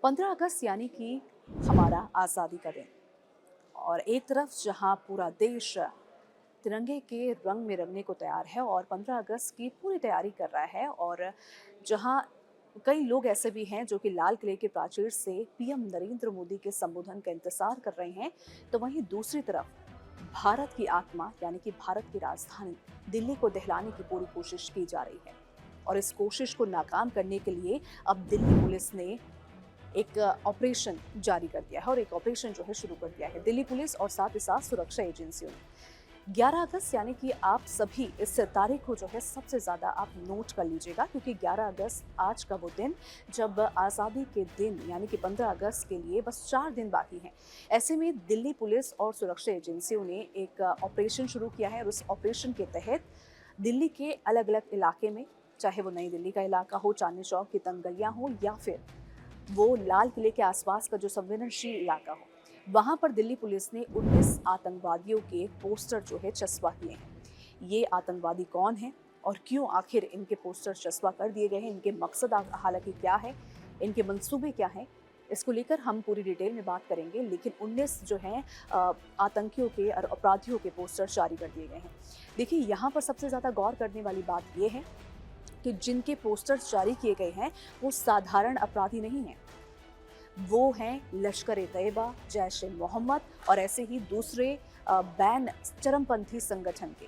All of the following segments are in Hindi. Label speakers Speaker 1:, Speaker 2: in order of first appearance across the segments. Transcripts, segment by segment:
Speaker 1: 15 अगस्त यानी कि हमारा आज़ादी का दिन। और एक तरफ जहां पूरा देश तिरंगे के रंग में रंगने को तैयार है और 15 अगस्त की पूरी तैयारी कर रहा है, और जहां कई लोग ऐसे भी हैं जो कि लाल किले के प्राचीर से पीएम नरेंद्र मोदी के संबोधन का इंतजार कर रहे हैं, तो वहीं दूसरी तरफ भारत की आत्मा यानी कि भारत की राजधानी दिल्ली को दहलाने की पूरी कोशिश की जा रही है। और इस कोशिश को नाकाम करने के लिए अब दिल्ली पुलिस ने एक ऑपरेशन जारी कर दिया है, और एक ऑपरेशन जो है शुरू कर दिया है दिल्ली पुलिस और साथ ही साथ सुरक्षा एजेंसियों ने। 11 अगस्त यानी कि आप सभी इस तारीख को जो है सबसे ज़्यादा आप नोट कर लीजिएगा, क्योंकि 11 अगस्त आज का वो दिन जब आज़ादी के दिन यानी कि 15 अगस्त के लिए बस 4 दिन बाकी हैं। ऐसे में दिल्ली पुलिस और सुरक्षा एजेंसियों ने एक ऑपरेशन शुरू किया है, और उस ऑपरेशन के तहत दिल्ली के अलग अलग इलाके में, चाहे वो नई दिल्ली का इलाका हो, चांदनी चौक की तंग गलियाँ हो, या फिर वो लाल किले के आसपास का जो संवेदनशील इलाका हो, वहां पर दिल्ली पुलिस ने 19 आतंकवादियों के पोस्टर जो है चस्पा किए हैं। ये आतंकवादी कौन है और क्यों आखिर इनके पोस्टर चस्पा कर दिए गए हैं, इनके मकसद हालांकि क्या है, इनके मंसूबे क्या हैं, इसको लेकर हम पूरी डिटेल में बात करेंगे। लेकिन 19 जो हैं आतंकियों के और अपराधियों के पोस्टर जारी कर दिए गए हैं। देखिए, यहाँ पर सबसे ज़्यादा गौर करने वाली बात यह है कि जिनके पोस्टर्स जारी किए गए हैं वो साधारण अपराधी नहीं हैं। वो हैं लश्कर-ए-तैयबा, जैश-ए-मोहम्मद और ऐसे ही दूसरे बैन चरमपंथी संगठन के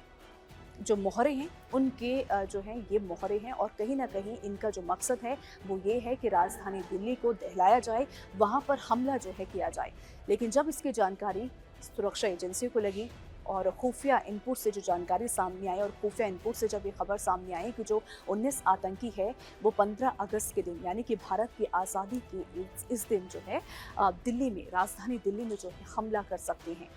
Speaker 1: जो मोहरे हैं, उनके जो हैं ये मोहरे हैं। और कहीं ना कहीं इनका जो मकसद है वो ये है कि राजधानी दिल्ली को दहलाया जाए, वहाँ पर हमला जो है किया जाए। लेकिन जब इसकी जानकारी सुरक्षा एजेंसियों को लगी और खुफिया इनपुट से जो जानकारी सामने आई, और खुफिया इनपुट से जब ये खबर सामने आई कि जो 19 आतंकी है वो 15 अगस्त के दिन यानी कि भारत की आज़ादी के इस दिन जो है दिल्ली में, राजधानी दिल्ली में जो है हमला कर सकते हैं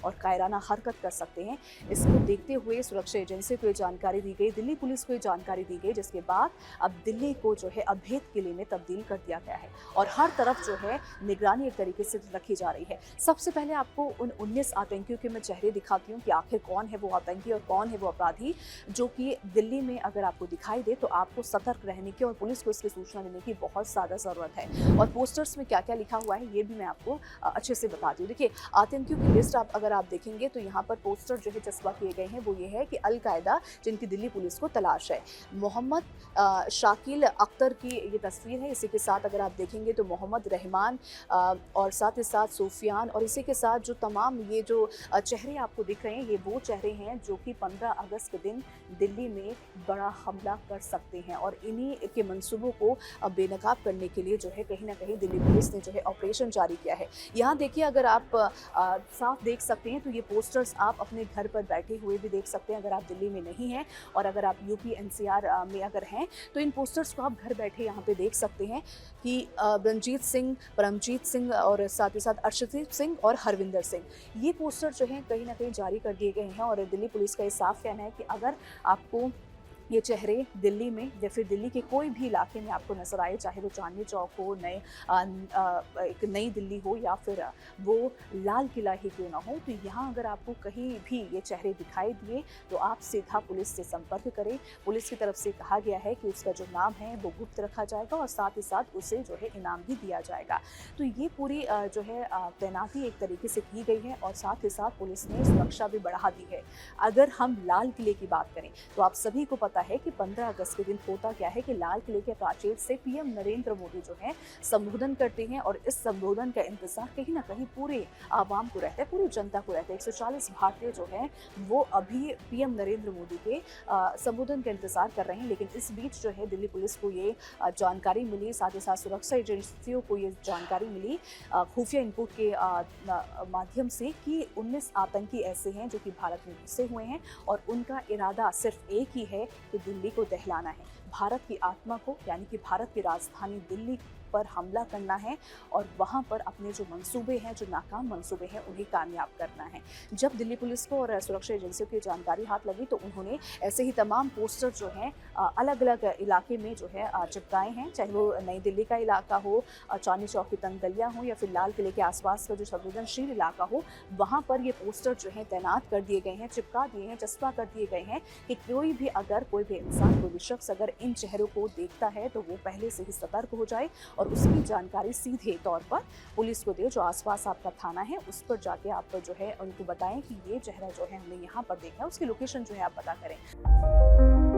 Speaker 1: और कायराना हरकत कर सकते हैं, इसको देखते हुए सुरक्षा एजेंसी को ये जानकारी दी गई, दिल्ली पुलिस को ये जानकारी दी गई, जिसके बाद अब दिल्ली को जो है अभेद किले में तब्दील कर दिया गया है और हर तरफ जो है निगरानी एक तरीके से रखी जा रही है। सबसे पहले आपको उन 19 आतंकियों के मैं चेहरे दिखाती हूँ कि आखिर कौन है वो आतंकी और कौन है वो अपराधी जो कि दिल्ली में अगर आपको दिखाई दे तो आपको सतर्क रहने की और पुलिस को इसकी सूचना देने की बहुत ज़्यादा ज़रूरत है। और पोस्टर्स में क्या क्या लिखा हुआ है ये भी मैं आपको अच्छे से बताती हूँ। देखिए, आतंकियों की लिस्ट अगर आप देखेंगे तो यहाँ पर पोस्टर जो है चस्पा किए गए हैं वो ये है कि अल-कायदा, जिनकी दिल्ली पुलिस को तलाश है, मोहम्मद शाकिल अख्तर की ये तस्वीर है। इसी के साथ अगर आप देखेंगे तो मोहम्मद रहमान और साथ ही साथ सूफियान, और इसी के साथ जो तमाम ये जो चेहरे आपको दिख रहे हैं ये वो चेहरे हैं जो कि 15 अगस्त के दिन दिल्ली में बड़ा हमला कर सकते हैं। और इन्हीं के मंसूबों को बेनकाब करने के लिए जो है कहीं ना कहीं दिल्ली पुलिस ने जो है ऑपरेशन जारी किया है। यहाँ देखिए, अगर आप साफ देख सकते हैं तो ये पोस्टर्स आप अपने घर पर बैठे हुए भी देख सकते हैं अगर आप दिल्ली में नहीं हैं, और अगर आप यूपी एनसीआर में अगर हैं तो इन पोस्टर्स को आप घर बैठे यहाँ पे देख सकते हैं कि रणजीत सिंह, परमजीत सिंह और साथ ही साथ अर्शदीप सिंह और हरविंदर सिंह, ये पोस्टर जो हैं कहीं ना कहीं जारी कर दिए गए हैं। और दिल्ली पुलिस का ये साफ कहना है कि अगर आपको ये चेहरे दिल्ली में या फिर दिल्ली के कोई भी इलाके में आपको नजर आए, चाहे वो चांदनी चौक हो, एक नई दिल्ली हो या फिर वो लाल किला ही क्यों ना हो, तो यहाँ अगर आपको कहीं भी ये चेहरे दिखाई दिए तो आप सीधा पुलिस से संपर्क करें। पुलिस की तरफ से कहा गया है कि उसका जो नाम है वो गुप्त रखा जाएगा और साथ ही साथ उसे जो है इनाम भी दिया जाएगा। तो ये पूरी जो है तैनाती एक तरीके से की गई है और साथ ही साथ पुलिस ने सुरक्षा भी बढ़ा दी है। अगर हम लाल किले की बात करें तो आप सभी को पता है कि 15 अगस्त के दिन होता क्या है कि लाल किले के प्राचीर से पीएम नरेंद्र मोदी जो है संबोधन करते हैं, और इस संबोधन का इंतजार कहीं ना कहीं पूरे आवाम को रहता है, पूरी जनता को रहता है। 140 भारतीय जो है वो अभी पीएम नरेंद्र मोदी के संबोधन का इंतजार कर रहे हैं। लेकिन इस बीच जो है दिल्ली पुलिस को ये जानकारी मिली, साथ ही साथ सुरक्षा एजेंसियों को ये जानकारी मिली खुफिया इनपुट के माध्यम से कि 19 आतंकी ऐसे हैं जो कि भारत में घुसे हुए हैं और उनका इरादा सिर्फ एक ही है कि दिल्ली को दहलाना है, भारत की आत्मा को यानी कि भारत की राजधानी दिल्ली पर हमला करना है और वहां पर अपने जो मंसूबे हैं, जो नाकाम मंसूबे हैं, उन्हें कामयाब करना है। जब दिल्ली पुलिस को और सुरक्षा एजेंसियों की जानकारी हाथ लगी तो उन्होंने ऐसे ही तमाम पोस्टर जो हैं अलग अलग इलाके में जो है चिपकाए हैं, चाहे वो नई दिल्ली का इलाका हो, चांदनी चौक की तंग गलियाँ हो या फिर लाल किले के आसपास का जो संवेदनशील इलाका हो, वहाँ पर ये पोस्टर जो है तैनात कर दिए गए हैं, चिपका दिए हैं, चस्पा कर दिए गए हैं कि कोई भी इंसान, कोई भी शख्स अगर इन चेहरों को देखता है तो वो पहले से ही सतर्क हो जाए और और उसकी जानकारी सीधे तौर पर पुलिस को दें, जो आसपास आपका थाना है उस पर जाके आप जो है उनको बताएं कि ये चेहरा जो है हमने यहाँ पर देखा है, उसकी लोकेशन जो है आप पता करें।